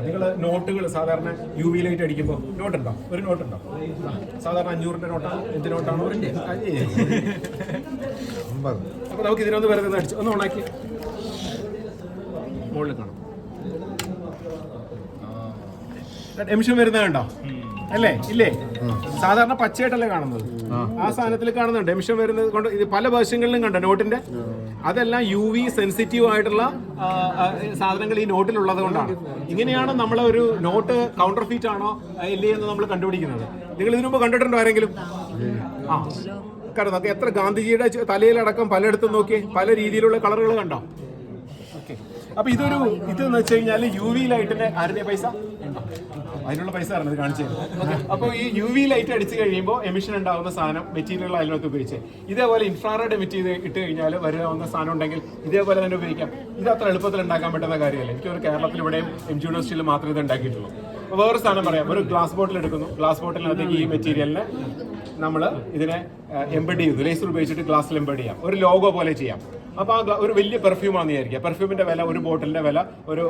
നിങ്ങൾ നോട്ടുകൾ സാധാരണ യു വി ലൈറ്റ് അടിക്കുമ്പോൾ നോട്ടുണ്ടോ? ഒരു നോട്ടുണ്ടോ? സാധാരണ 500-ന്റെ നോട്ടാണ്, എന്ത് നോട്ടാണോ? അപ്പോൾ നമുക്ക് ഇതിനൊന്ന് വെറുതെ അടിച്ച് ഒന്ന് ഓണാക്കി മുകളിൽ കാണാം. എമിഷൻ വരുന്നത് കണ്ടോ? അല്ലേ? ഇല്ലേ? സാധാരണ പച്ചയായിട്ടല്ലേ കാണുന്നത്, ആ സാധനത്തിൽ കാണുന്നുണ്ട് എമിഷൻ വരുന്നത് കൊണ്ട്. ഇത് പല വേർഷനുകളിലും കണ്ടോ നോട്ടിന്റെ? അതെല്ലാം യു വി സെൻസിറ്റീവ് ആയിട്ടുള്ള സാധനങ്ങൾ ഈ നോട്ടിലുള്ളത് കൊണ്ടാണ്. ഇങ്ങനെയാണ് നമ്മളെ ഒരു നോട്ട് കൗണ്ടർ ഫീറ്റ് ആണോ ഇല്ലേ എന്ന് നമ്മൾ കണ്ടുപിടിക്കുന്നത്. നിങ്ങൾ ഇതിനു മുമ്പ് കണ്ടിട്ടുണ്ടോ ആരെങ്കിലും? കാരണം എത്ര ഗാന്ധിജിയുടെ തലയിലടക്കം പലയിടത്തും നോക്കി പല രീതിയിലുള്ള കളറുകൾ കണ്ടോ? ഓക്കെ, അപ്പൊ ഇതെന്ന് വെച്ച് കഴിഞ്ഞാൽ യു വി ലൈറ്റിന്റെ ആരുടെ പൈസ അതിനുള്ള പൈസ ആണ് ഇത് കാണിച്ചു തരുന്നത്. അപ്പോൾ ഈ യു വി ലൈറ്റ് അടിച്ചു കഴിയുമ്പോൾ എമിഷൻ ഉണ്ടാകുന്ന സാധനം മെറ്റീരിയൽ അതിനകത്ത് ഉപയോഗിച്ച് ഇതേപോലെ ഇൻഫ്രാറെഡ് എമിറ്റ് ചെയ്ത് ഇട്ട് കഴിഞ്ഞാൽ വരുന്ന സാധനം ഉണ്ടെങ്കിൽ ഇതേപോലെ തന്നെ ഉപയോഗിക്കാം. ഇത് അത്ര എളുപ്പത്തിൽ ഉണ്ടാക്കാൻ പറ്റുന്ന കാര്യമല്ല. എനിക്കൊരു കേരളത്തിൽ ഇവിടെയും എം ജി യൂണിവേഴ്സിറ്റിയിൽ മാത്രമേ ഇത് ഉണ്ടാക്കിയിട്ടുള്ളൂ. അപ്പോൾ വേറെ സാധനം പറയാം. ഒരു ഗ്ലാസ് ബോട്ടിൽ എടുക്കുന്നു, ഗ്ലാസ് ബോട്ടിലിനകത്തേക്ക് ഈ മെറ്റീരിയലിനെ നമ്മൾ ഇതിനെ എംബഡ് ചെയ്തു, ലേസർ ഉപയോഗിച്ചിട്ട് ഗ്ലാസ്സിൽ എംബഡ് ചെയ്യാം, ഒരു ലോഗോ പോലെ ചെയ്യാം. അപ്പോൾ ആ ഒരു വലിയ പെർഫ്യൂമാണെന്ന് വിചാരിക്കുക. പെർഫ്യൂമിന്റെ വില, ഒരു ബോട്ടിലിന്റെ വില ഒരു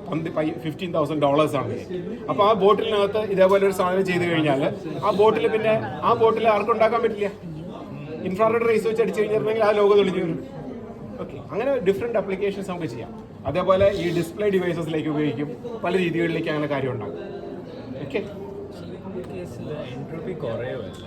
$15,000 ആണ്. അപ്പോൾ ആ ബോട്ടിലിനകത്ത് ഇതേപോലെ ഒരു സാധനം ചെയ്ത് കഴിഞ്ഞാൽ ആ ബോട്ടിൽ ആർക്കും ഉണ്ടാക്കാൻ പറ്റില്ല. ഇൻഫ്രാറെഡ് റേസ് വെച്ച് അടിച്ചു കഴിഞ്ഞിരുന്നെങ്കിൽ ആ ലോഗോ തെളിഞ്ഞു വരും. ഓക്കെ, അങ്ങനെ ഡിഫറെന്റ് അപ്ലിക്കേഷൻസ് നമുക്ക് ചെയ്യാം. അതേപോലെ ഈ ഡിസ്പ്ലേ ഡിവൈസസിലേക്ക് ഉപയോഗിക്കും, പല രീതികളിലേക്ക് അങ്ങനെ കാര്യം ഉണ്ടാകും. Okay, entropy കുറയുമല്ല.